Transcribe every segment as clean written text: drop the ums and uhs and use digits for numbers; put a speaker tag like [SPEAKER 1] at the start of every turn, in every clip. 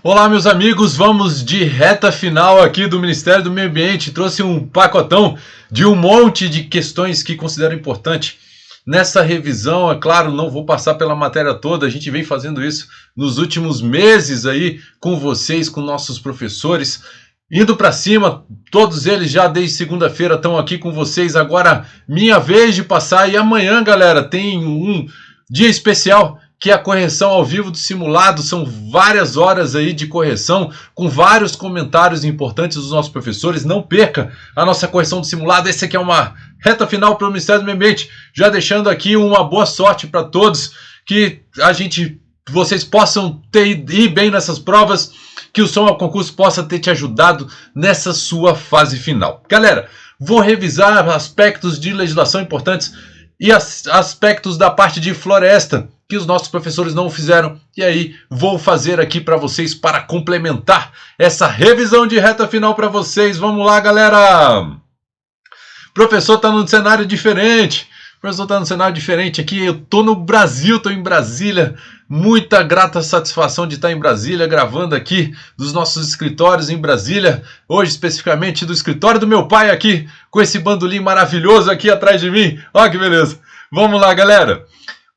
[SPEAKER 1] Olá, meus amigos, vamos de reta final aqui do Ministério do Meio Ambiente. Trouxe um pacotão de um monte de questões que considero importante nessa revisão. É claro, não vou passar pela matéria toda, a gente vem fazendo isso nos últimos meses aí com vocês, com nossos professores, indo para cima. Todos eles já desde segunda-feira estão aqui com vocês. Agora minha vez de passar, e amanhã, galera, tem um dia especial, que é a correção ao vivo do simulado. São várias horas aí de correção, com vários comentários importantes dos nossos professores. Não perca a nossa correção do simulado. Esse aqui é uma reta final para o Ministério do Meio Ambiente. Já deixando aqui uma boa sorte para todos, que vocês possam ir bem nessas provas, que o Som ao Concurso possa ter te ajudado nessa sua fase final. Galera, vou revisar aspectos de legislação importantes e aspectos da parte de floresta que os nossos professores não fizeram, e aí vou fazer aqui para vocês para complementar essa revisão de reta final para vocês. Vamos lá, galera! O professor está num cenário diferente. O professor está num cenário diferente aqui. Eu estou no Brasil, estou em Brasília. Muita grata satisfação de estar em Brasília, gravando aqui dos nossos escritórios em Brasília. Hoje, especificamente, do escritório do meu pai aqui, com esse bandolim maravilhoso aqui atrás de mim. Olha que beleza! Vamos lá, galera!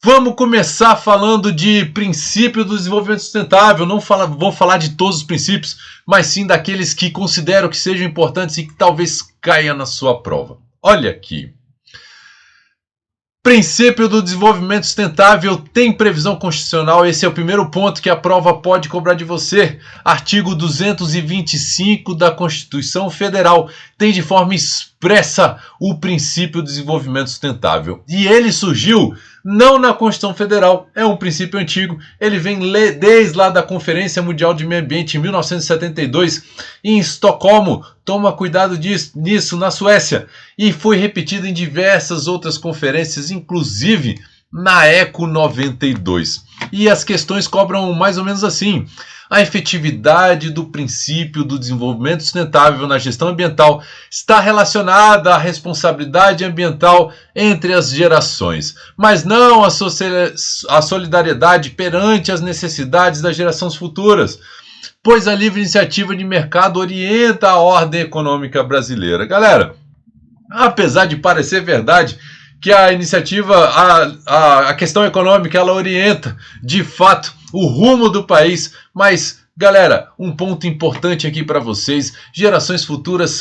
[SPEAKER 1] Vamos começar falando de princípio do desenvolvimento sustentável. Não vou falar de todos os princípios, mas sim daqueles que considero que sejam importantes e que talvez caia na sua prova. Olha aqui. Princípio do desenvolvimento sustentável tem previsão constitucional. Esse é o primeiro ponto que a prova pode cobrar de você. Artigo 225 da Constituição Federal tem de forma expressa o princípio do desenvolvimento sustentável. E ele surgiu não na Constituição Federal, é um princípio antigo. Ele vem desde lá da Conferência Mundial de Meio Ambiente em 1972 em Estocolmo. Toma cuidado nisso, na Suécia. E foi repetido em diversas outras conferências, inclusive na ECO 92. E as questões cobram mais ou menos assim: a efetividade do princípio do desenvolvimento sustentável na gestão ambiental está relacionada à responsabilidade ambiental entre as gerações, mas não à solidariedade perante as necessidades das gerações futuras, pois a livre iniciativa de mercado orienta a ordem econômica brasileira. Galera, apesar de parecer verdade que a iniciativa, a questão econômica, ela orienta de fato o rumo do país, mas, galera, um ponto importante aqui para vocês: gerações futuras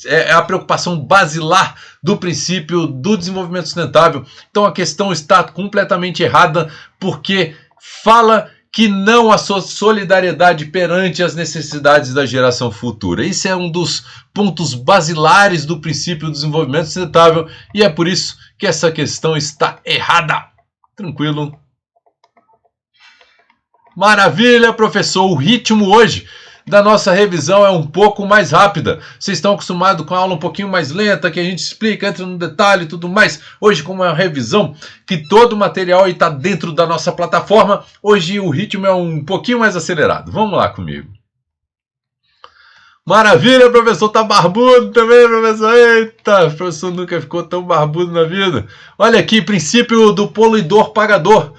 [SPEAKER 1] é a preocupação basilar do princípio do desenvolvimento sustentável. Então a questão está completamente errada, porque fala que não há solidariedade perante as necessidades da geração futura. Esse é um dos pontos basilares do princípio do desenvolvimento sustentável, e é por isso que essa questão está errada. Tranquilo? Maravilha, professor! O ritmo hoje da nossa revisão é um pouco mais rápida. Vocês estão acostumados com a aula um pouquinho mais lenta, que a gente explica, entra no detalhe e tudo mais. Hoje, como é uma revisão, que todo o material está dentro da nossa plataforma, hoje o ritmo é um pouquinho mais acelerado. Vamos lá comigo. Maravilha, professor! Tá barbudo também, professor! Eita, o professor nunca ficou tão barbudo na vida. Olha aqui, princípio do poluidor pagador.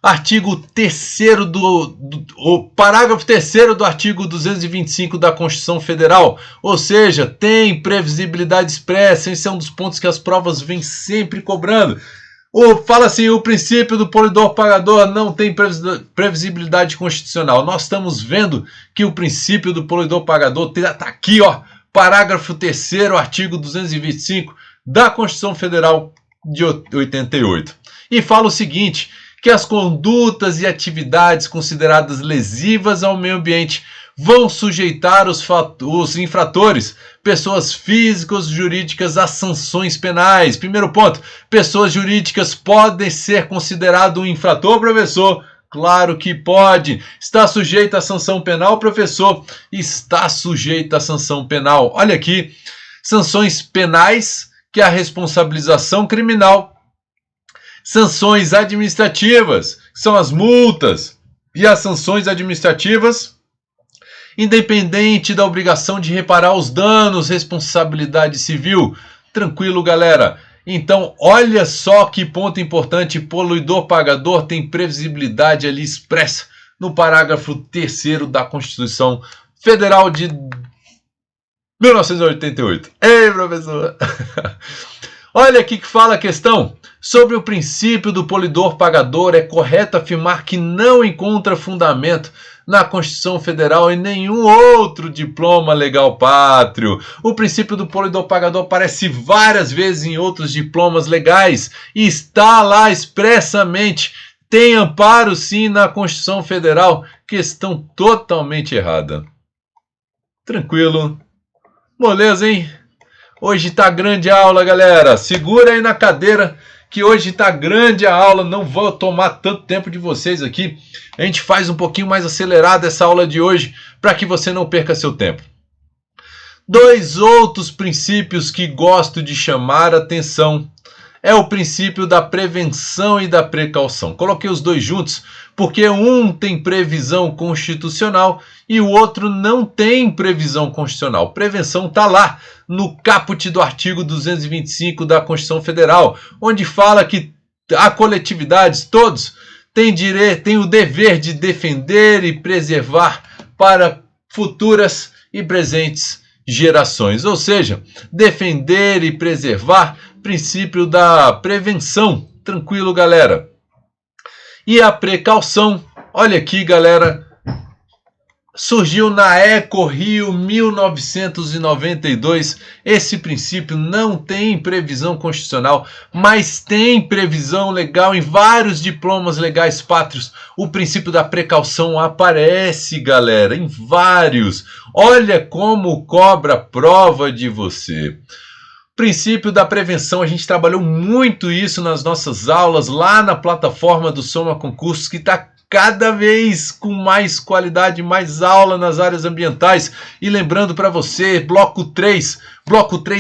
[SPEAKER 1] Artigo 3º o parágrafo 3º do artigo 225 da Constituição Federal, ou seja, tem previsibilidade expressa. Esse é um dos pontos que as provas vêm sempre cobrando. Fala assim: o princípio do poluidor pagador não tem previsibilidade constitucional. Nós estamos vendo que o princípio do poluidor pagador está aqui, ó, parágrafo 3º, artigo 225 da Constituição Federal de 88. E fala o seguinte: que as condutas e atividades consideradas lesivas ao meio ambiente vão sujeitar os infratores, pessoas físicas e jurídicas, a sanções penais. Primeiro ponto: pessoas jurídicas podem ser consideradas um infrator, professor? Claro que pode. Está sujeita à sanção penal, professor? Está sujeita à sanção penal. Olha aqui: sanções penais, que é a responsabilização criminal. Sanções administrativas, que são as multas, e as sanções administrativas, independente da obrigação de reparar os danos, responsabilidade civil. Tranquilo, galera? Então, olha só que ponto importante: poluidor pagador tem previsibilidade ali expressa no parágrafo 3º da Constituição Federal de 1988. Ei, professor! Olha aqui que fala a questão. Sobre o princípio do polidor pagador, é correto afirmar que não encontra fundamento na Constituição Federal e nenhum outro diploma legal pátrio. O princípio do polidor pagador aparece várias vezes em outros diplomas legais e está lá expressamente. Tem amparo sim na Constituição Federal. Questão totalmente errada. Tranquilo. Moleza, hein? Hoje tá grande a aula, galera. Segura aí na cadeira que hoje tá grande a aula. Não vou tomar tanto tempo de vocês aqui. A gente faz um pouquinho mais acelerada essa aula de hoje para que você não perca seu tempo. Dois outros princípios que gosto de chamar a atenção é o princípio da prevenção e da precaução. Coloquei os dois juntos porque um tem previsão constitucional e o outro não tem previsão constitucional. Prevenção está lá no caput do artigo 225 da Constituição Federal, onde fala que a coletividades, todos, têm o dever de defender e preservar para futuras e presentes gerações. Ou seja, defender e preservar, princípio da prevenção. Tranquilo, galera? E a precaução, olha aqui, galera, surgiu na Eco Rio 1992. Esse princípio não tem previsão constitucional, mas tem previsão legal em vários diplomas legais pátrios. O princípio da precaução aparece, galera, em vários. Olha como cobra prova de você. Princípio da prevenção, a gente trabalhou muito isso nas nossas aulas lá na plataforma do Soma Concursos, que está cada vez com mais qualidade, mais aula nas áreas ambientais. E lembrando para você, bloco 3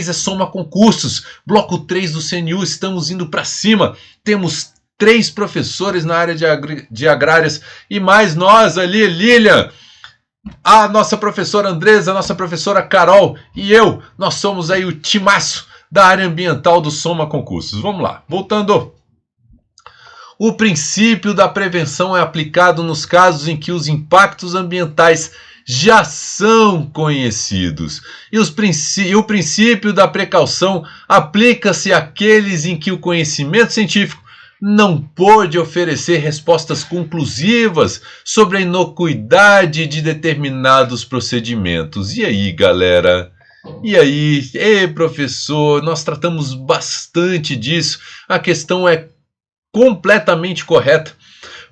[SPEAKER 1] é Soma Concursos, bloco 3 do CNU, estamos indo para cima, temos 3 professores na área de agrárias e mais nós ali, Lilian, a nossa professora Andresa, a nossa professora Carol e eu, nós somos aí o timaço da área ambiental do Soma Concursos. Vamos lá, voltando. O princípio da prevenção é aplicado nos casos em que os impactos ambientais já são conhecidos. E o princípio da precaução aplica-se àqueles em que o conhecimento científico não pôde oferecer respostas conclusivas sobre a inocuidade de determinados procedimentos. E aí, galera? E aí? Ei, professor, nós tratamos bastante disso. A questão é completamente correta.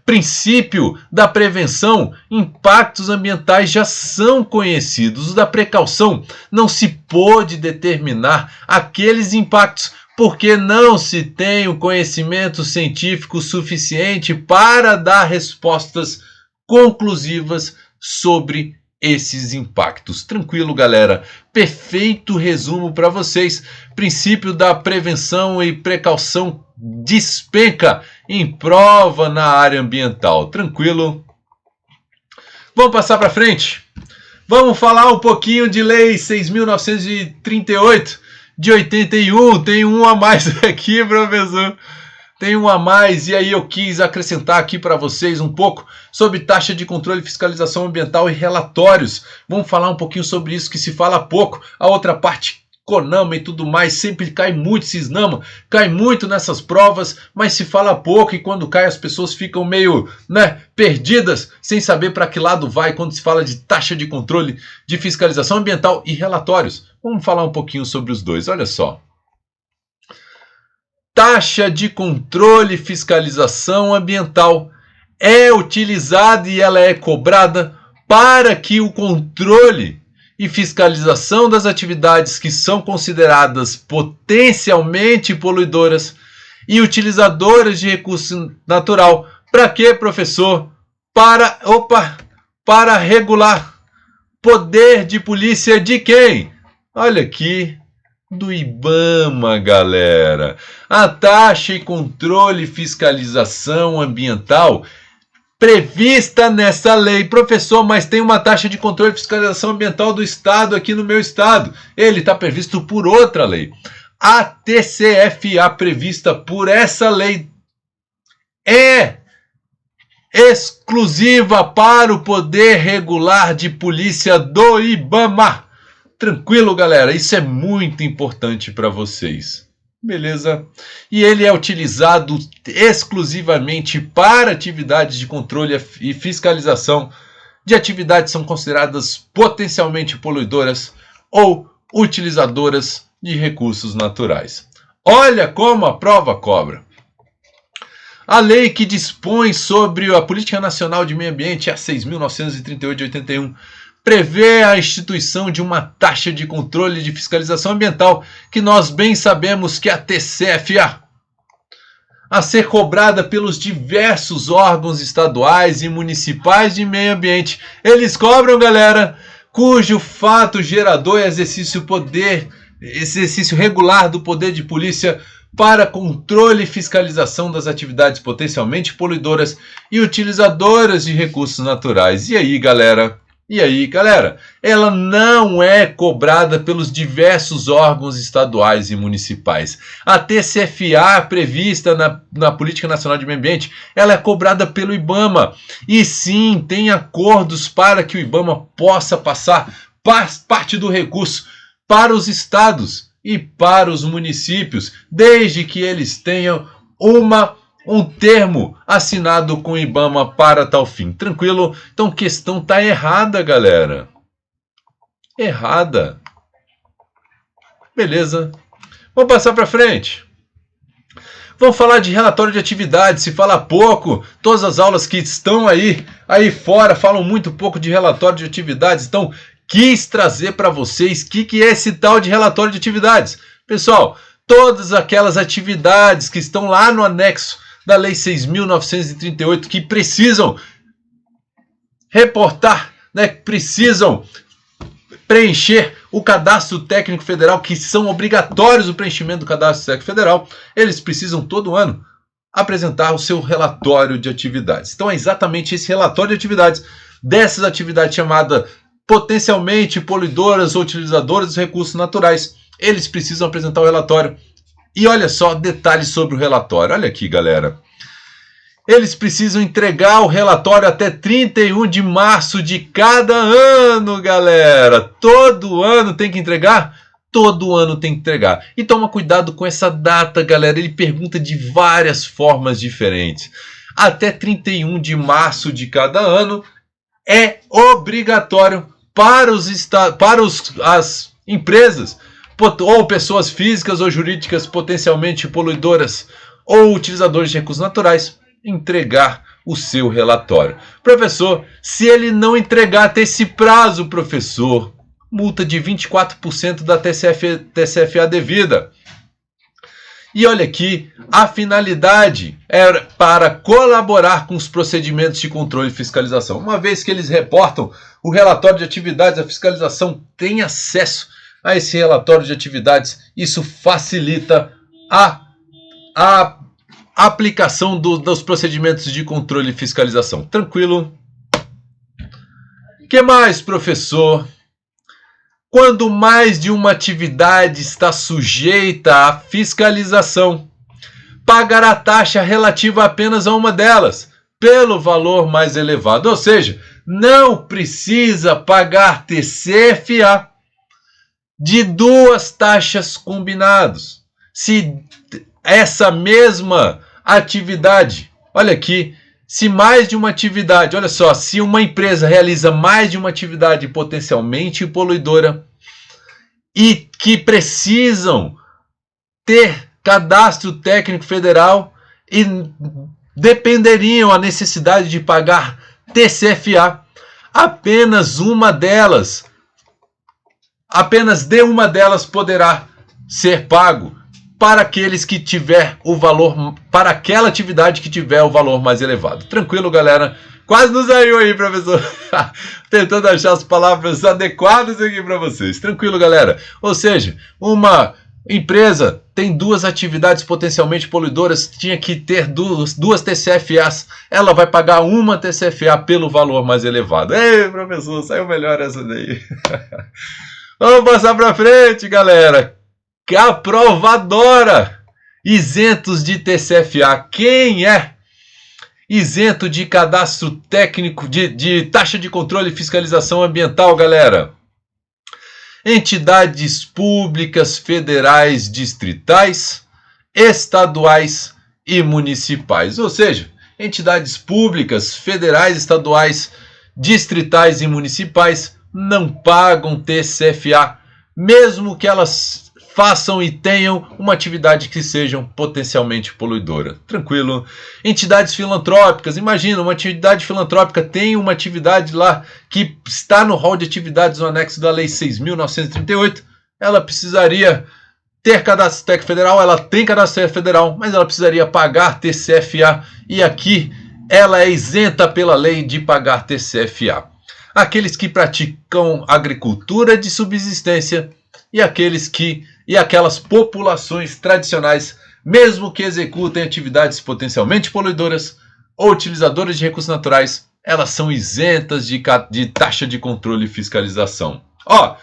[SPEAKER 1] Princípio da prevenção, impactos ambientais já são conhecidos. O da precaução, não se pôde determinar aqueles impactos porque não se tem o conhecimento científico suficiente para dar respostas conclusivas sobre esses impactos. Tranquilo, galera? Perfeito resumo para vocês. Princípio da prevenção e precaução despenca em prova na área ambiental. Tranquilo? Vamos passar para frente? Vamos falar um pouquinho de Lei 6.938 de 81, tem um a mais aqui, professor. Tem um a mais, e aí eu quis acrescentar aqui para vocês um pouco sobre taxa de controle e fiscalização ambiental e relatórios. Vamos falar um pouquinho sobre isso que se fala pouco. A outra parte, CONAMA e tudo mais, sempre cai muito, CISNAMA, cai muito nessas provas, mas se fala pouco e quando cai as pessoas ficam meio, perdidas, sem saber para que lado vai quando se fala de taxa de controle, de fiscalização ambiental e relatórios. Vamos falar um pouquinho sobre os dois, olha só. Taxa de controle e fiscalização ambiental é utilizada e ela é cobrada para que o controle e fiscalização das atividades que são consideradas potencialmente poluidoras e utilizadoras de recurso natural. Para quê, professor? Para regular. Poder de polícia de quem? Olha aqui, do IBAMA, galera. A taxa e controle e fiscalização ambiental prevista nessa lei. Professor, mas tem uma taxa de controle e fiscalização ambiental do Estado aqui no meu Estado. Ele está previsto por outra lei. A TCFA prevista por essa lei exclusiva para o Poder Regular de Polícia do IBAMA. Tranquilo, galera? Isso é muito importante para vocês. Beleza? E ele é utilizado exclusivamente para atividades de controle e fiscalização de atividades que são consideradas potencialmente poluidoras ou utilizadoras de recursos naturais. Olha como a prova cobra. A lei que dispõe sobre a Política Nacional de Meio Ambiente, a 6.938 de 81, prevê a instituição de uma taxa de controle de fiscalização ambiental, que nós bem sabemos que é a TCFA, a ser cobrada pelos diversos órgãos estaduais e municipais de meio ambiente. Eles cobram, galera, cujo fato gerador é exercício regular do poder de polícia para controle e fiscalização das atividades potencialmente poluidoras e utilizadoras de recursos naturais. E aí, galera? Ela não é cobrada pelos diversos órgãos estaduais e municipais. A TCFA prevista na Política Nacional de Meio Ambiente, ela é cobrada pelo IBAMA. E sim, tem acordos para que o IBAMA possa passar parte do recurso para os estados e para os municípios, desde que eles tenham um termo assinado com o IBAMA para tal fim. Tranquilo? Então, a questão está errada, galera. Errada. Beleza. Vamos passar para frente. Vamos falar de relatório de atividade. Se fala pouco, todas as aulas que estão aí fora falam muito pouco de relatório de atividades. Então, quis trazer para vocês o que é esse tal de relatório de atividades. Pessoal, todas aquelas atividades que estão lá no anexo da Lei 6.938 que precisam reportar, né, precisam preencher o Cadastro Técnico Federal, que são obrigatórios o preenchimento do Cadastro Técnico Federal, eles precisam todo ano apresentar o seu relatório de atividades. Então é exatamente esse relatório de atividades, dessas atividades chamadas potencialmente poluidoras ou utilizadoras dos recursos naturais. Eles precisam apresentar o relatório. E olha só, detalhes sobre o relatório. Olha aqui, galera. Eles precisam entregar o relatório até 31 de março de cada ano, galera. Todo ano tem que entregar? Todo ano tem que entregar. E toma cuidado com essa data, galera. Ele pergunta de várias formas diferentes. Até 31 de março de cada ano é obrigatório para as empresas ou pessoas físicas ou jurídicas potencialmente poluidoras ou utilizadores de recursos naturais entregar o seu relatório. Professor, se ele não entregar até esse prazo, professor, multa de 24% da TCFA devida. E olha aqui, a finalidade é para colaborar com os procedimentos de controle e fiscalização. Uma vez que eles reportam o relatório de atividades, a fiscalização tem acesso a esse relatório de atividades. Isso facilita a aplicação dos procedimentos de controle e fiscalização. Tranquilo? O que mais, professor? Quando mais de uma atividade está sujeita à fiscalização, pagará taxa relativa apenas a uma delas, pelo valor mais elevado. Ou seja, não precisa pagar TCFA de duas taxas combinadas. Se essa mesma atividade, olha aqui, se mais de uma atividade, olha só, se uma empresa realiza mais de uma atividade potencialmente poluidora e que precisam ter cadastro técnico federal e dependeriam a necessidade de pagar TCFA, apenas de uma delas poderá ser pago para aqueles que tiver o valor, para aquela atividade que tiver o valor mais elevado. Tranquilo, galera? Quase não saiu aí, professor. Tentando achar as palavras adequadas aqui para vocês. Tranquilo, galera? Ou seja, uma empresa tem duas atividades potencialmente poluidoras, tinha que ter duas TCFAs. Ela vai pagar uma TCFA pelo valor mais elevado. Ei, professor, saiu melhor essa daí. Vamos passar para frente, galera. Aprovadora. Isentos de TCFA. Quem é? isento de cadastro técnico, de taxa de controle e fiscalização ambiental, galera. Entidades públicas federais, distritais, estaduais e municipais. Ou seja, entidades públicas, federais, estaduais, distritais e municipais não pagam TCFA, mesmo que elas façam e tenham uma atividade que seja potencialmente poluidora. Tranquilo? Entidades filantrópicas, imagina, uma atividade filantrópica tem uma atividade lá que está no rol de atividades no anexo da Lei 6.938, ela precisaria ter cadastro técnico federal, ela tem cadastro técnico federal, mas ela precisaria pagar TCFA, e aqui ela é isenta pela lei de pagar TCFA. Aqueles que praticam agricultura de subsistência e aquelas populações tradicionais, mesmo que executem atividades potencialmente poluidoras ou utilizadoras de recursos naturais, elas são isentas de taxa de controle e fiscalização. Ó,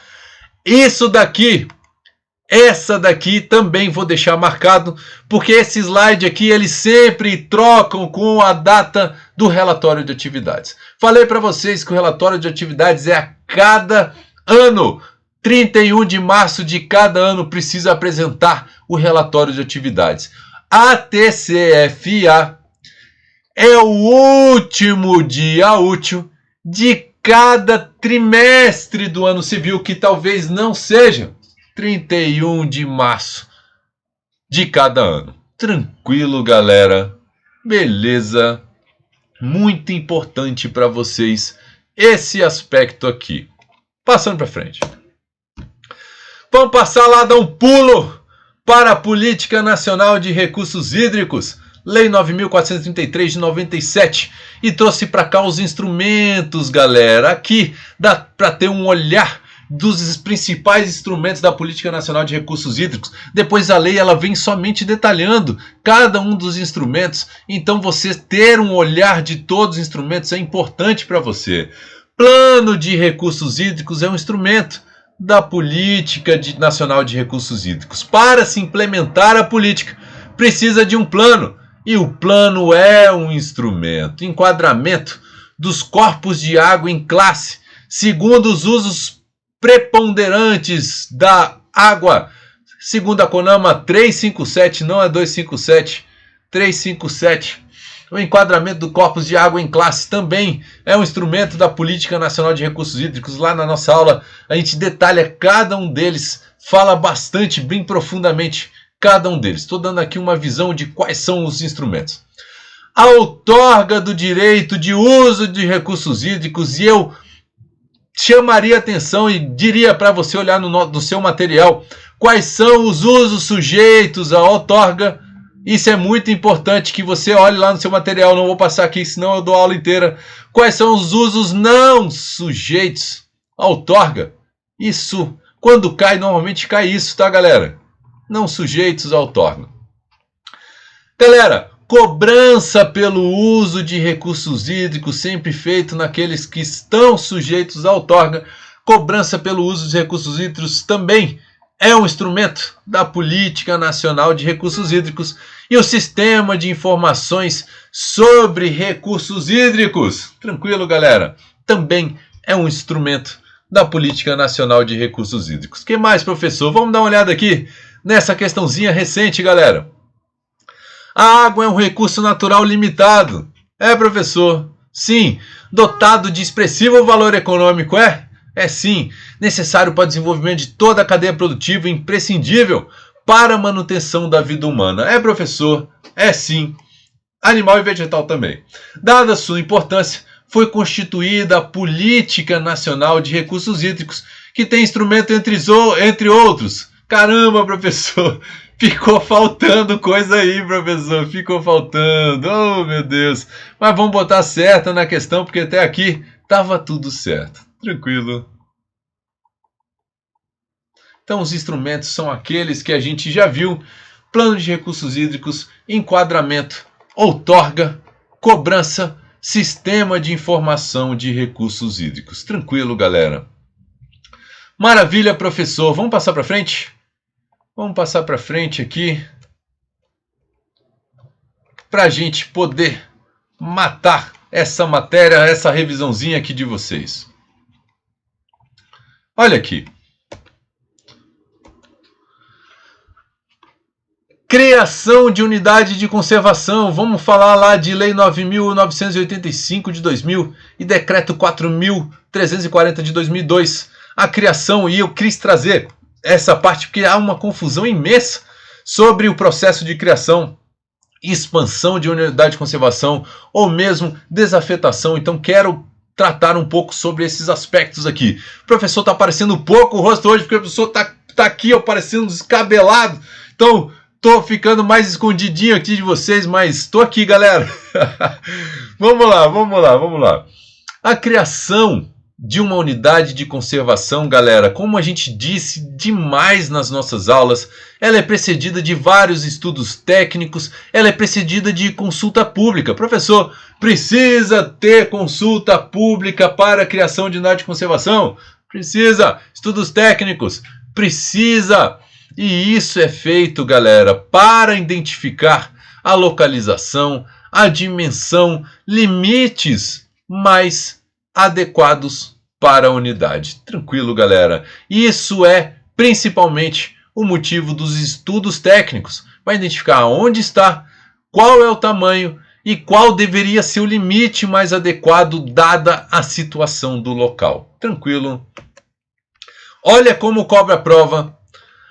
[SPEAKER 1] essa daqui também vou deixar marcado, porque esse slide aqui eles sempre trocam com a data do relatório de atividades. Falei para vocês que o relatório de atividades é a cada ano. 31 de março de cada ano precisa apresentar o relatório de atividades. A TCFA é o último dia útil de cada trimestre do ano civil, que talvez não seja 31 de março de cada ano. Tranquilo, galera? Beleza? Muito importante para vocês esse aspecto aqui. Passando para frente. Vamos passar lá, dar um pulo para a Política Nacional de Recursos Hídricos, Lei 9.433 de 97, e trouxe para cá os instrumentos, galera. Aqui dá para ter um olhar dos principais instrumentos da Política Nacional de Recursos Hídricos. Depois a lei ela vem somente detalhando cada um dos instrumentos, então você ter um olhar de todos os instrumentos é importante para você. Plano de Recursos Hídricos é um instrumento da Política Nacional de Recursos Hídricos. Para se implementar a política, precisa de um plano, e o plano é um instrumento. Enquadramento dos corpos de água em classe, segundo os usos preponderantes da água, segundo a CONAMA 357, não é 257, 357. O enquadramento do corpos de água em classe também é um instrumento da Política Nacional de Recursos Hídricos. Lá na nossa aula a gente detalha cada um deles, fala bastante, bem profundamente cada um deles. Estou dando aqui uma visão de quais são os instrumentos. A outorga do direito de uso de recursos hídricos, e eu chamaria atenção e diria para você olhar no seu material quais são os usos sujeitos à outorga. Isso é muito importante que você olhe lá no seu material. Não vou passar aqui, senão eu dou a aula inteira. Quais são os usos não sujeitos à outorga? Isso, quando cai, normalmente cai isso, tá, galera? Não sujeitos à outorga. Galera, cobrança pelo uso de recursos hídricos, sempre feito naqueles que estão sujeitos à outorga. Cobrança pelo uso de recursos hídricos também é um instrumento da Política Nacional de Recursos Hídricos, e o Sistema de Informações sobre Recursos Hídricos, tranquilo, galera, também é um instrumento da Política Nacional de Recursos Hídricos. O que mais, professor? Vamos dar uma olhada aqui nessa questãozinha recente, galera. A água é um recurso natural limitado. É, professor? Sim. Dotado de expressivo valor econômico, é? É sim, necessário para o desenvolvimento de toda a cadeia produtiva, imprescindível para a manutenção da vida humana. É, professor? É sim. Animal e vegetal também. Dada sua importância, foi constituída a Política Nacional de Recursos Hídricos, que tem instrumento entre outros. Caramba, professor, ficou faltando coisa aí, professor, ficou faltando. Oh, meu Deus. Mas vamos botar certo na questão, porque até aqui estava tudo certo. Tranquilo. Então, os instrumentos são aqueles que a gente já viu: plano de recursos hídricos, enquadramento, outorga, cobrança, sistema de informação de recursos hídricos. Tranquilo, galera? Maravilha, professor. Vamos passar para frente? Vamos passar para frente aqui para a gente poder matar essa matéria, essa revisãozinha aqui de vocês. Olha aqui. Criação de unidade de conservação. Vamos falar lá de Lei 9.985 de 2000 e Decreto 4.340 de 2002. A criação, e eu quis trazer essa parte porque há uma confusão imensa sobre o processo de criação, expansão de unidade de conservação ou mesmo desafetação. Então quero tratar um pouco sobre esses aspectos aqui. O professor está aparecendo pouco o rosto hoje porque o professor tá aqui parecendo descabelado. Então tô ficando mais escondidinho aqui de vocês, mas tô aqui, galera. Vamos lá. A criação de uma unidade de conservação, galera, como a gente disse demais nas nossas aulas, ela é precedida de vários estudos técnicos, ela é precedida de consulta pública. Professor, precisa ter consulta pública para a criação de unidade de conservação? Precisa. Estudos técnicos? Precisa. E isso é feito, galera, para identificar a localização, a dimensão, limites mais adequados para a unidade. Tranquilo, galera? Isso é principalmente o motivo dos estudos técnicos. Vai identificar onde está, qual é o tamanho e qual deveria ser o limite mais adequado dada a situação do local. Tranquilo? Olha como cobra a prova.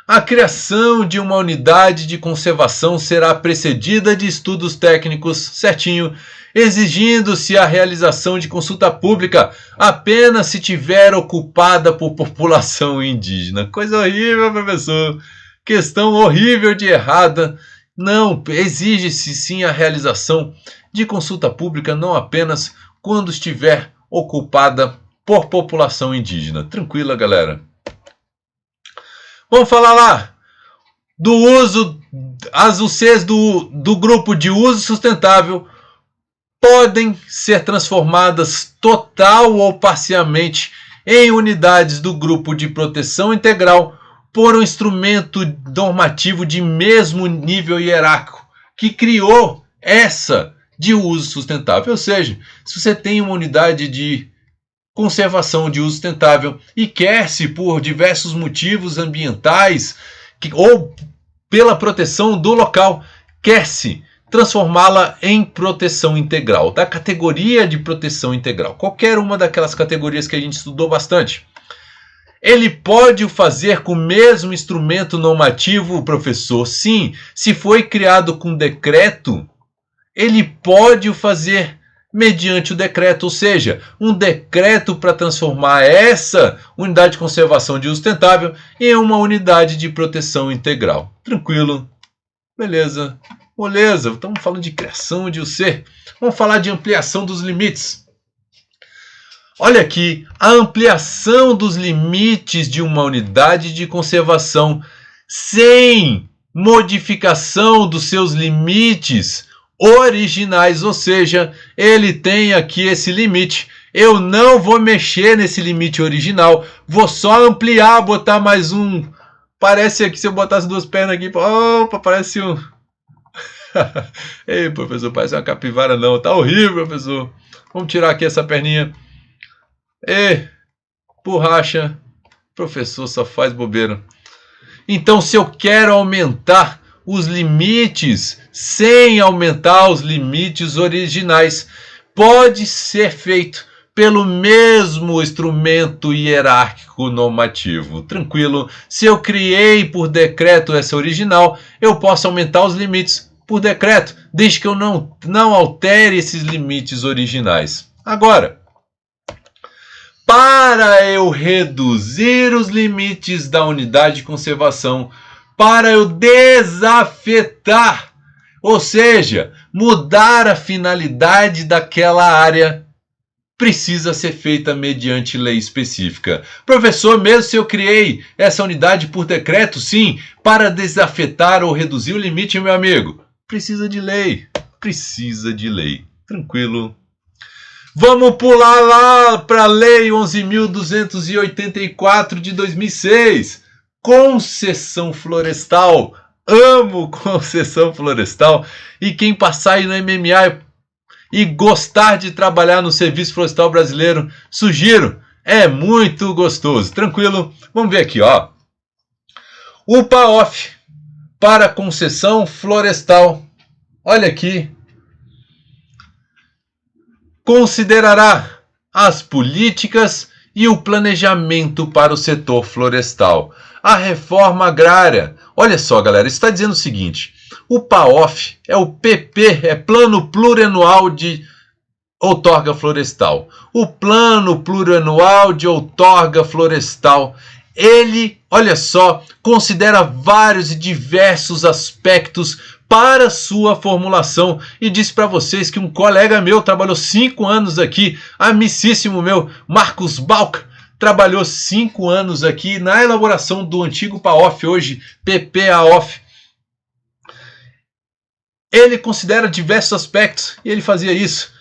[SPEAKER 1] A criação de uma unidade de conservação será precedida de estudos técnicos, certinho, exigindo-se a realização de consulta pública apenas se tiver ocupada por população indígena. Coisa horrível, professor. Questão horrível de errada. Não, exige-se sim a realização de consulta pública, não apenas quando estiver ocupada por população indígena. Tranquila, galera? Vamos falar lá do uso, as UCs do grupo de uso sustentável podem ser transformadas total ou parcialmente em unidades do grupo de proteção integral por um instrumento normativo de mesmo nível hierárquico que criou essa de uso sustentável. Ou seja, se você tem uma unidade de conservação de uso sustentável e quer-se, por diversos motivos ambientais ou pela proteção do local, quer-se transformá-la em proteção integral, da categoria de proteção integral, qualquer uma daquelas categorias que a gente estudou bastante. Ele pode o fazer com o mesmo instrumento normativo, professor? Sim, se foi criado com decreto, ele pode o fazer mediante o decreto, ou seja, um decreto para transformar essa unidade de conservação de uso sustentável em uma unidade de proteção integral. Tranquilo? Beleza. Moleza, estamos falando de criação de UC. Vamos falar de ampliação dos limites. Olha aqui, a ampliação dos limites de uma unidade de conservação sem modificação dos seus limites originais, ou seja, ele tem aqui esse limite. Eu não vou mexer nesse limite original, vou só ampliar, botar mais um. Parece aqui, se eu botasse duas pernas aqui, opa, parece um... Ei, professor, parece uma capivara não, tá horrível, professor. Vamos tirar aqui essa perninha. Ei, borracha, professor só faz bobeira. Então, se eu quero aumentar os limites sem aumentar os limites originais, pode ser feito pelo mesmo instrumento hierárquico normativo. Tranquilo? Se eu criei por decreto essa original, eu posso aumentar os limites por decreto, desde que eu não altere esses limites originais. Agora, para eu reduzir os limites da unidade de conservação, para eu desafetar, ou seja, mudar a finalidade daquela área, precisa ser feita mediante lei específica. Professor, mesmo se eu criei essa unidade por decreto, sim, para desafetar ou reduzir o limite, meu amigo, precisa de lei. Precisa de lei. Tranquilo? Vamos pular lá para a Lei 11.284 de 2006. Concessão florestal. Amo concessão florestal. E quem passar aí no MMA e gostar de trabalhar no Serviço Florestal Brasileiro, sugiro, é muito gostoso. Tranquilo? Vamos ver aqui, ó. O PAOF para concessão florestal, olha aqui, considerará as políticas e o planejamento para o setor florestal. A reforma agrária. Olha só, galera, isso está dizendo o seguinte: o PAOF é o PP, é Plano Plurianual de Outorga Florestal. O Plano Plurianual de Outorga Florestal, ele, olha só, considera vários e diversos aspectos para sua formulação, e disse para vocês que um colega meu trabalhou 5 anos aqui, amicíssimo meu, Marcos Balk, trabalhou 5 anos aqui na elaboração do antigo PAOF, hoje PPAOF. Ele considera diversos aspectos e ele fazia isso.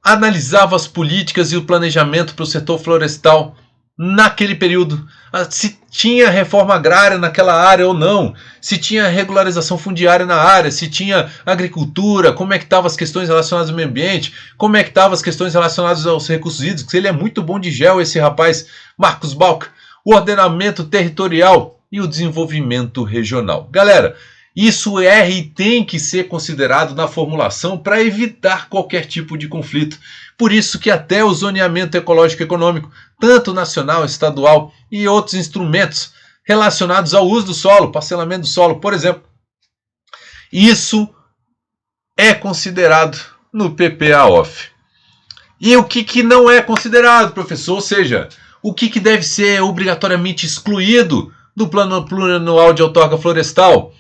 [SPEAKER 1] Analisava as políticas e o planejamento para o setor florestal naquele período. Se tinha reforma agrária naquela área ou não, se tinha regularização fundiária na área, se tinha agricultura, como é que estavam as questões relacionadas ao meio ambiente, como é que estavam as questões relacionadas aos recursos hídricos. Ele é muito bom de gel, esse rapaz, Marcos Balk. O ordenamento territorial e o desenvolvimento regional. Galera, isso é e tem que ser considerado na formulação para evitar qualquer tipo de conflito. Por isso que até o zoneamento ecológico e econômico, tanto nacional, estadual e outros instrumentos relacionados ao uso do solo, parcelamento do solo, por exemplo, isso é considerado no PPAOF. E o que não é considerado, professor? Ou seja, o que deve ser obrigatoriamente excluído do Plano Plurianual de Outorga Florestal?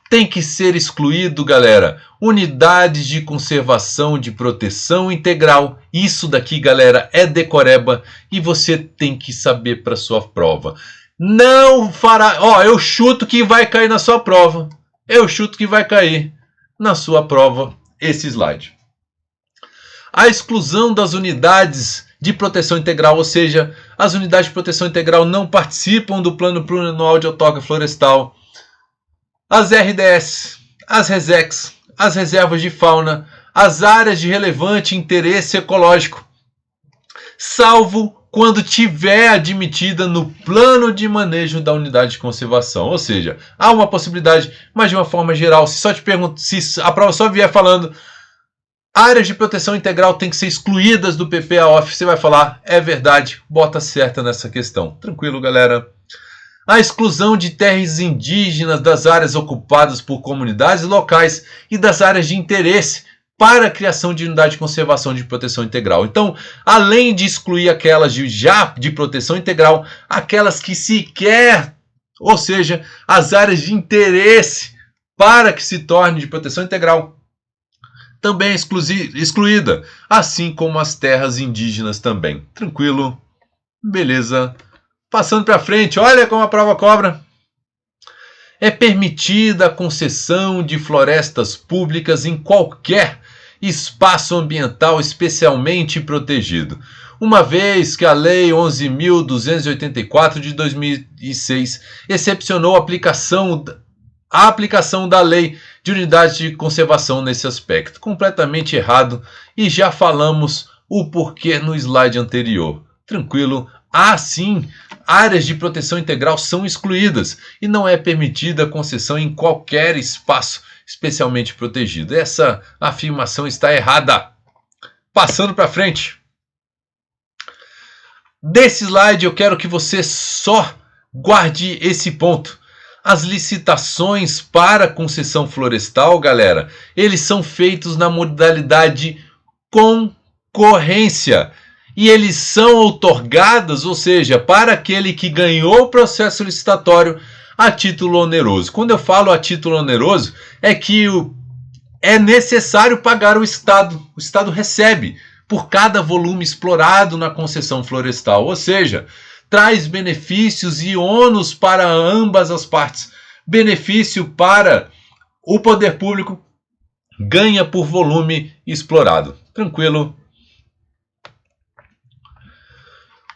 [SPEAKER 1] Tem que ser excluído, galera, unidades de conservação de proteção integral. Isso daqui, galera, é decoreba e você tem que saber para sua prova. Não fará... Ó, eu chuto que vai cair na sua prova. Eu chuto que vai cair na sua prova esse slide. A exclusão das unidades de proteção integral, ou seja, as unidades de proteção integral não participam do Plano Plurianual de Outorga Florestal. As RDS, as RESECs, as reservas de fauna, as áreas de relevante interesse ecológico, salvo quando tiver admitida no plano de manejo da unidade de conservação. Ou seja, há uma possibilidade, mas de uma forma geral, se só te pergunto, se a prova só vier falando áreas de proteção integral têm que ser excluídas do PPAOF, você vai falar, é verdade, bota certa nessa questão. Tranquilo, galera? A exclusão de terras indígenas das áreas ocupadas por comunidades locais e das áreas de interesse para a criação de unidade de conservação de proteção integral. Então, além de excluir aquelas de proteção integral, aquelas que sequer, ou seja, as áreas de interesse para que se torne de proteção integral, também é excluída, assim como as terras indígenas também. Tranquilo? Beleza? Passando para frente, olha como a prova cobra. É permitida a concessão de florestas públicas em qualquer espaço ambiental especialmente protegido, uma vez que a Lei 11.284 de 2006 excepcionou a aplicação da Lei de Unidade de Conservação nesse aspecto. Completamente errado e já falamos o porquê no slide anterior. Tranquilo? Sim, áreas de proteção integral são excluídas e não é permitida a concessão em qualquer espaço especialmente protegido. Essa afirmação está errada. Passando para frente. Desse slide eu quero que você só guarde esse ponto. As licitações para concessão florestal, galera, eles são feitos na modalidade concorrência. E eles são outorgados, ou seja, para aquele que ganhou o processo licitatório a título oneroso. Quando eu falo a título oneroso, é que é necessário pagar o Estado. O Estado recebe por cada volume explorado na concessão florestal. Ou seja, traz benefícios e ônus para ambas as partes. Benefício para o poder público, ganha por volume explorado. Tranquilo?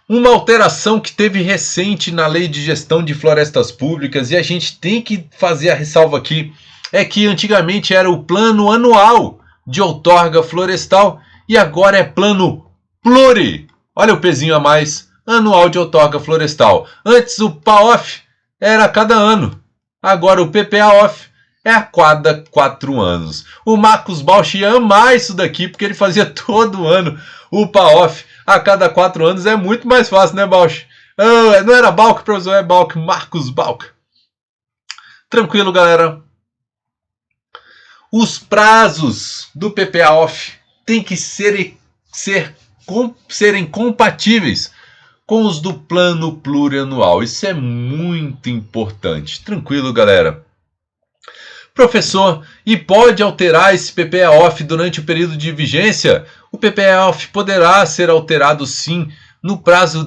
[SPEAKER 1] Uma alteração que teve recente na Lei de Gestão de Florestas Públicas, e a gente tem que fazer a ressalva aqui, é que antigamente era o Plano Anual de Outorga Florestal e agora é plano pluri. Olha o pezinho a mais, anual de outorga florestal. Antes o PAOF era a cada ano, agora o PPA-OF é a cada 4 anos. O Marcos Bausch ia amar isso daqui, porque ele fazia todo ano o PAOF a cada 4 anos. É muito mais fácil, né, Bausch? Não era Balk, professor, é Balk, Marcos Balk. Tranquilo, galera. Os prazos do PPA-OF têm que serem compatíveis com os do plano plurianual. Isso é muito importante. Tranquilo, galera. Professor, e pode alterar esse PPA-OF durante o período de vigência? O PPA-OF poderá ser alterado sim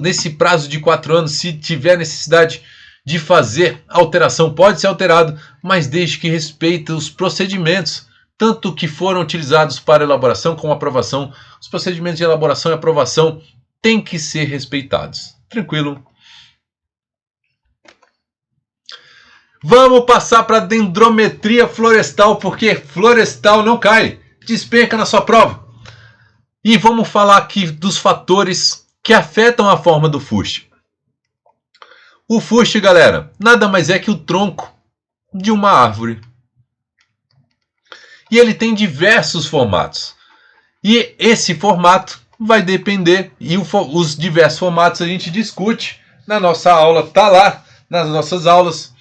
[SPEAKER 1] nesse prazo de 4 anos, se tiver necessidade de fazer alteração, pode ser alterado, mas desde que respeite os procedimentos, tanto que foram utilizados para elaboração como aprovação. Os procedimentos de elaboração e aprovação têm que ser respeitados. Tranquilo? Vamos passar para a dendrometria florestal, porque florestal não cai, despenca na sua prova. E vamos falar aqui dos fatores que afetam a forma do fuste. O fuste, galera, nada mais é que o tronco de uma árvore. E ele tem diversos formatos. E esse formato vai depender, e os diversos formatos a gente discute na nossa aula, tá lá nas nossas aulas.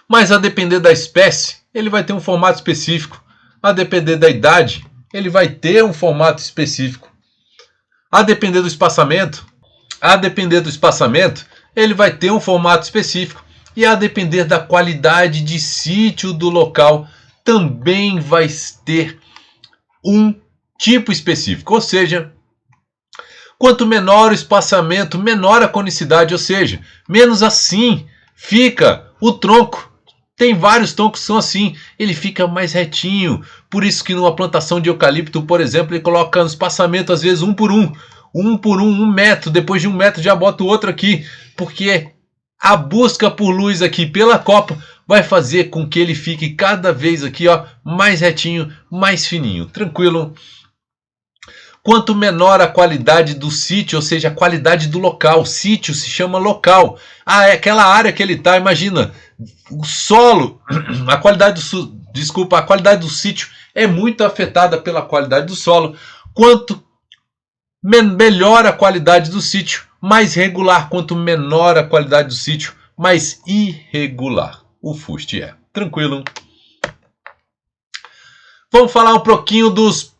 [SPEAKER 1] Mas a depender da espécie, ele vai ter um formato específico. A depender da idade, ele vai ter um formato específico. A depender do espaçamento, ele vai ter um formato específico. E a depender da qualidade de sítio do local, também vai ter um tipo específico. Ou seja, quanto menor o espaçamento, menor a conicidade, ou seja, menos assim fica o tronco. Tem vários troncos que são assim, ele fica mais retinho. Por isso que numa plantação de eucalipto, por exemplo, ele coloca no espaçamento às vezes 1 por 1. 1 por 1, 1 metro. Depois de 1 metro já bota o outro aqui. Porque a busca por luz aqui pela copa vai fazer com que ele fique cada vez aqui, ó, mais retinho, mais fininho. Tranquilo? Quanto menor a qualidade do sítio, ou seja, a qualidade do local. Sítio se chama local. É aquela área que ele está, imagina. O solo, a qualidade do sítio é muito afetada pela qualidade do solo. Quanto melhor a qualidade do sítio, mais regular. Quanto menor a qualidade do sítio, mais irregular o fuste é. Tranquilo? Vamos falar um pouquinho dos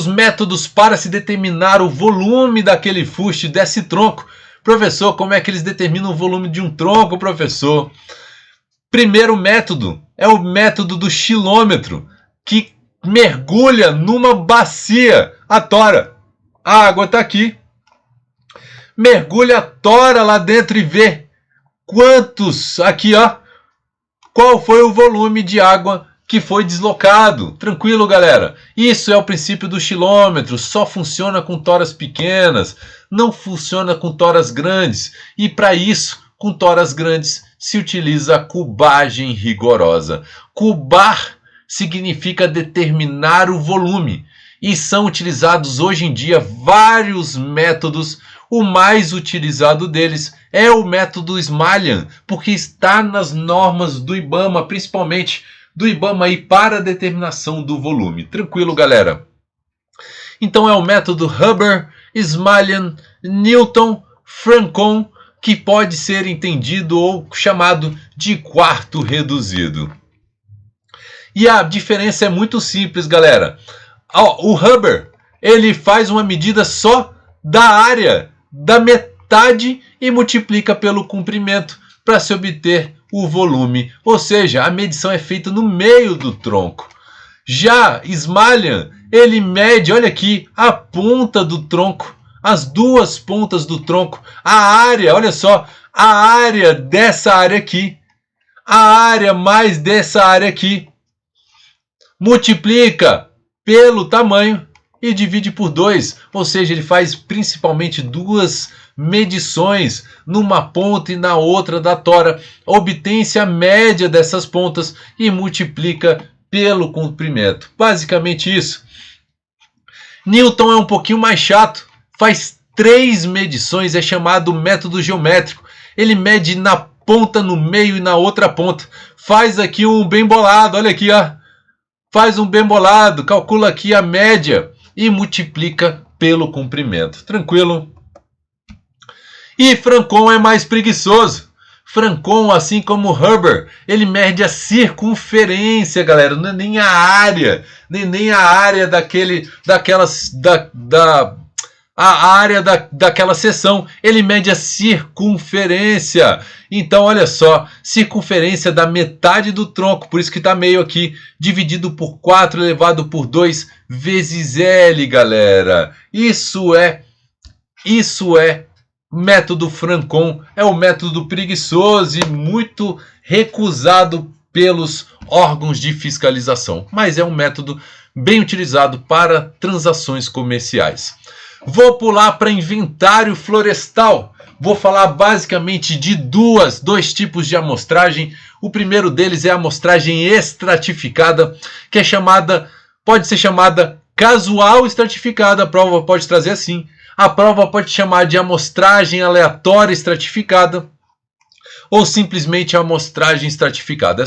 [SPEAKER 1] métodos para se determinar o volume daquele fuste, desse tronco. Professor, como é que eles determinam o volume de um tronco, professor? Primeiro método é o método do xilômetro, que mergulha numa bacia a tora. A água está aqui. Mergulha a tora lá dentro e vê quantos, aqui ó, qual foi o volume de água que foi deslocado. Tranquilo, galera? Isso é o princípio do xilômetro. Só funciona com toras pequenas, não funciona com toras grandes. E para isso, com toras grandes, se utiliza a cubagem rigorosa. Cubar significa determinar o volume. E são utilizados hoje em dia vários métodos. O mais utilizado deles é o método Smalian, porque está nas normas do IBAMA, principalmente do IBAMA aí para a determinação do volume. Tranquilo, galera? Então é o método Huber, Smalian, Newton, Francon, que pode ser entendido ou chamado de quarto reduzido. E a diferença é muito simples, galera. O Huber, ele faz uma medida só da área, da metade, e multiplica pelo comprimento para se obter o volume, ou seja, a medição é feita no meio do tronco. Já Smalian, ele mede, olha aqui, a ponta do tronco, as duas pontas do tronco, a área, olha só, a área dessa área aqui, a área mais dessa área aqui, multiplica pelo tamanho e divide por 2, ou seja, ele faz principalmente duas medições numa ponta e na outra da tora, obtém-se a média dessas pontas e multiplica pelo comprimento. Basicamente isso. Newton é um pouquinho mais chato, faz 3 medições, é chamado método geométrico. Ele mede na ponta, no meio e na outra ponta. Faz aqui um bem bolado, olha aqui, ó. Faz um bem bolado, calcula aqui a média e multiplica pelo comprimento. Tranquilo? E Francoum é mais preguiçoso. Francoum, assim como Huber, ele mede a circunferência, galera, não é nem a área, nem a área daquela seção, ele mede a circunferência. Então, olha só, circunferência da metade do tronco, por isso que está meio aqui, dividido por 4 elevado por 2 vezes L, galera. Isso é método Francoum, é o método preguiçoso e muito recusado pelos órgãos de fiscalização, mas é um método bem utilizado para transações comerciais. Vou pular para inventário florestal. Vou falar basicamente de dois tipos de amostragem. O primeiro deles é a amostragem estratificada, que pode ser chamada casual estratificada, a prova pode trazer assim. A prova pode chamar de amostragem aleatória estratificada ou simplesmente amostragem estratificada.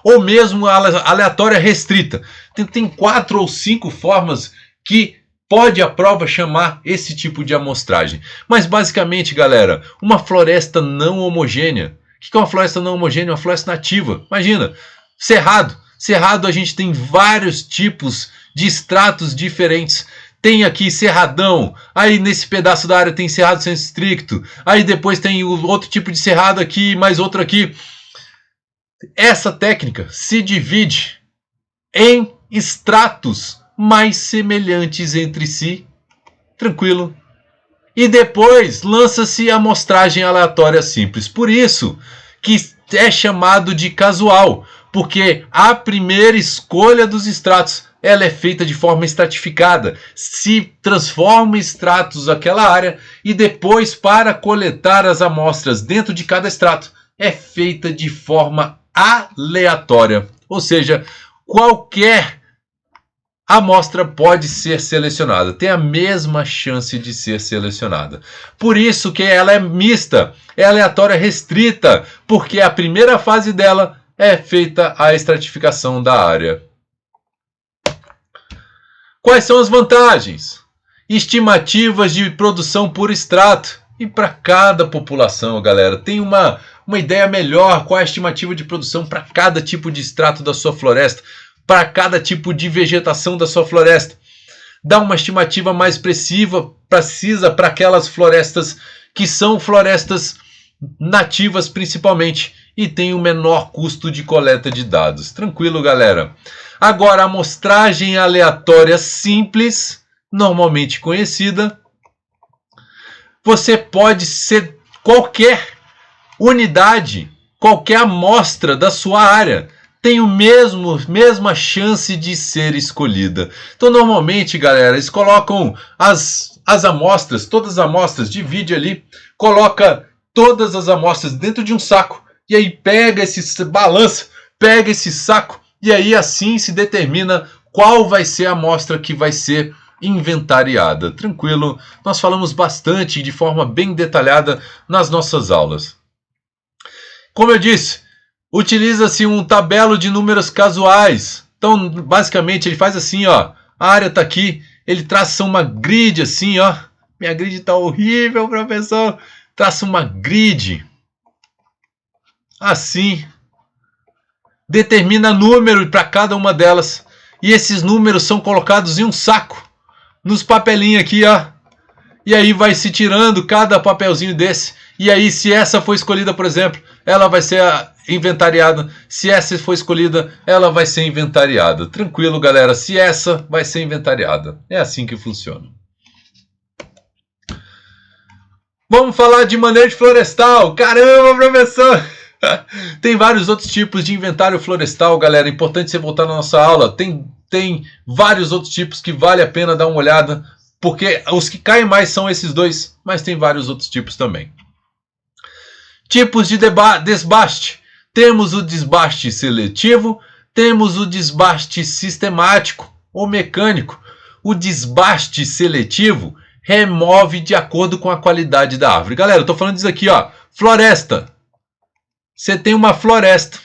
[SPEAKER 1] Ou mesmo aleatória restrita. Tem 4 ou 5 formas que pode a prova chamar esse tipo de amostragem. Mas basicamente, galera, uma floresta não homogênea. O que é uma floresta não homogênea? Uma floresta nativa. Imagina, cerrado. Cerrado a gente tem vários tipos de estratos diferentes. Tem aqui cerradão, aí nesse pedaço da área tem cerrado senso estricto, aí depois tem o outro tipo de cerrado aqui, mais outro aqui. Essa técnica se divide em estratos mais semelhantes entre si, tranquilo. E depois lança-se a amostragem aleatória simples. Por isso que é chamado de casual, porque a primeira escolha dos estratos ela é feita de forma estratificada, se transforma em estratos aquela área e depois para coletar as amostras dentro de cada estrato é feita de forma aleatória, ou seja, qualquer amostra pode ser selecionada, tem a mesma chance de ser selecionada. Por isso que ela é mista, é aleatória restrita, porque a primeira fase dela é feita a estratificação da área. Quais são as vantagens? Estimativas de produção por estrato. E para cada população, galera, tem uma ideia melhor qual é a estimativa de produção para cada tipo de estrato da sua floresta, para cada tipo de vegetação da sua floresta. Dá uma estimativa mais precisa para aquelas florestas que são florestas nativas principalmente e tem o menor custo de coleta de dados. Tranquilo, galera? Agora, a amostragem aleatória simples, normalmente conhecida, você pode ser qualquer unidade, qualquer amostra da sua área, tem a mesma chance de ser escolhida. Então, normalmente, galera, eles colocam as amostras, todas as amostras, divide ali, coloca todas as amostras dentro de um saco, e aí balança, pega esse saco, e aí assim se determina qual vai ser a amostra que vai ser inventariada. Tranquilo? Nós falamos bastante de forma bem detalhada nas nossas aulas. Como eu disse, utiliza-se um tabelo de números casuais. Então, basicamente, ele faz assim, ó. A área está aqui, ele traça uma grid assim, ó. Minha grid está horrível, professor. Traça uma grid. Assim. Determina número para cada uma delas. E esses números são colocados em um saco. Nos papelinhos aqui, ó. E aí vai se tirando cada papelzinho desse. E aí, se essa for escolhida, por exemplo, ela vai ser inventariada. Se essa for escolhida, ela vai ser inventariada. Tranquilo, galera. Se essa vai ser inventariada. É assim que funciona. Vamos falar de manejo florestal. Caramba, professor! Tem vários outros tipos de inventário florestal, galera. É importante você voltar na nossa aula. Tem vários outros tipos que vale a pena dar uma olhada, porque os que caem mais são esses dois, mas tem vários outros tipos também. Tipos de desbaste. Temos o desbaste seletivo, temos o desbaste sistemático ou mecânico. O desbaste seletivo remove de acordo com a qualidade da árvore. Galera, eu tô falando disso aqui, ó. Floresta. Você tem uma floresta.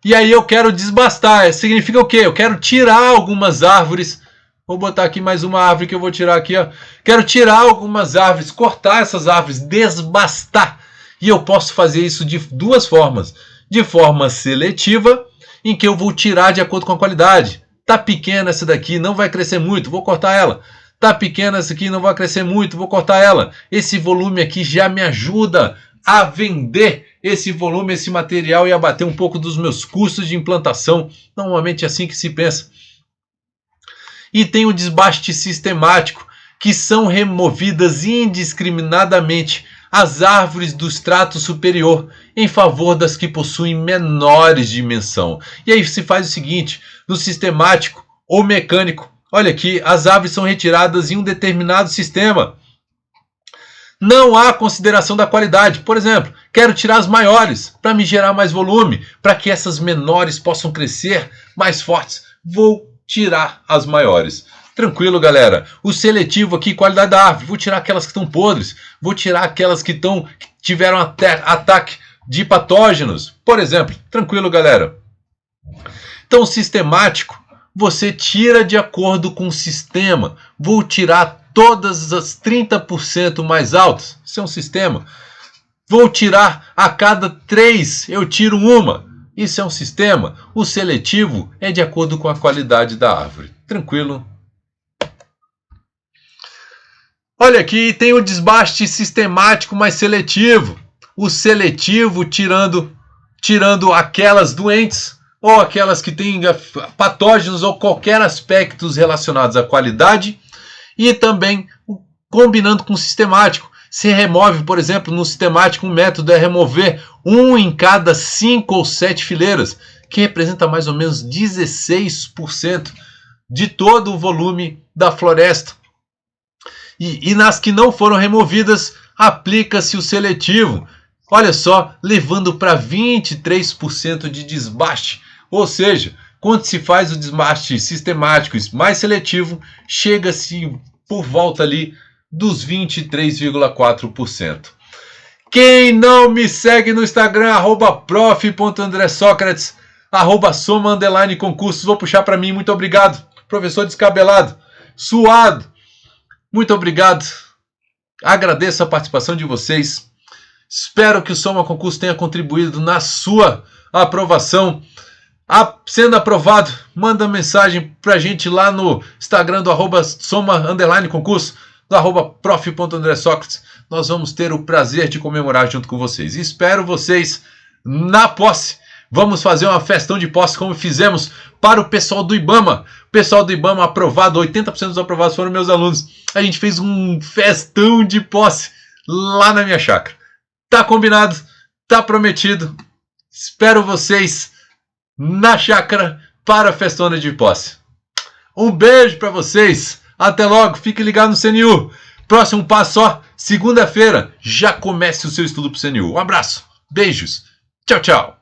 [SPEAKER 1] E aí eu quero desbastar. Significa o quê? Eu quero tirar algumas árvores. Vou botar aqui mais uma árvore que eu vou tirar aqui, ó. Quero tirar algumas árvores, cortar essas árvores, desbastar. E eu posso fazer isso de duas formas. De forma seletiva, em que eu vou tirar de acordo com a qualidade. Tá pequena essa daqui, não vai crescer muito, vou cortar ela. Tá pequena essa aqui, não vai crescer muito, vou cortar ela. Esse volume aqui já me ajuda a vender esse volume, esse material e abater um pouco dos meus custos de implantação. Normalmente é assim que se pensa. E tem o desbaste sistemático, que são removidas indiscriminadamente as árvores do estrato superior em favor das que possuem menores dimensão. E aí se faz o seguinte, no sistemático ou mecânico, olha aqui, as árvores são retiradas em um determinado sistema. Não há consideração da qualidade. Por exemplo, quero tirar as maiores para me gerar mais volume, para que essas menores possam crescer mais fortes. Vou tirar as maiores. Tranquilo, galera. O seletivo aqui, qualidade da árvore. Vou tirar aquelas que estão podres. Vou tirar aquelas que tiveram ataque de patógenos. Por exemplo. Tranquilo, galera. Então, sistemático, você tira de acordo com o sistema. Vou tirar todas as 30% mais altas. Isso é um sistema. Vou tirar a cada 3, eu tiro uma. Isso é um sistema. O seletivo é de acordo com a qualidade da árvore. Tranquilo? Olha aqui, tem o desbaste sistemático mais seletivo. O seletivo tirando aquelas doentes ou aquelas que têm patógenos ou qualquer aspectos relacionados à qualidade e também combinando com o sistemático. Se remove, por exemplo, no sistemático, um método é remover 1 em cada 5 ou 7 fileiras, que representa mais ou menos 16% de todo o volume da floresta. E nas que não foram removidas, aplica-se o seletivo. Olha só, levando para 23% de desbaste. Ou seja, quando se faz o desbaste sistemático mais seletivo, chega-se por volta ali dos 23,4%. Quem não me segue no Instagram, @prof.andressocrates, @soma_concursos, vou puxar para mim, muito obrigado. Professor descabelado, suado, muito obrigado. Agradeço a participação de vocês. Espero que o Soma Concurso tenha contribuído na sua aprovação. Sendo aprovado, manda mensagem pra gente lá no Instagram do @soma_concurso, do @prof.andressocrates. Nós vamos ter o prazer de comemorar junto com vocês. E espero vocês na posse. Vamos fazer uma festão de posse como fizemos para o pessoal do IBAMA. O pessoal do IBAMA aprovado, 80% dos aprovados foram meus alunos. A gente fez um festão de posse lá na minha chácara. Tá combinado, tá prometido. Espero vocês na chácara para a festona de posse. Um beijo para vocês. Até logo. Fique ligado no CNU. Próximo passo, ó, segunda-feira, já comece o seu estudo para o CNU. Um abraço. Beijos. Tchau, tchau.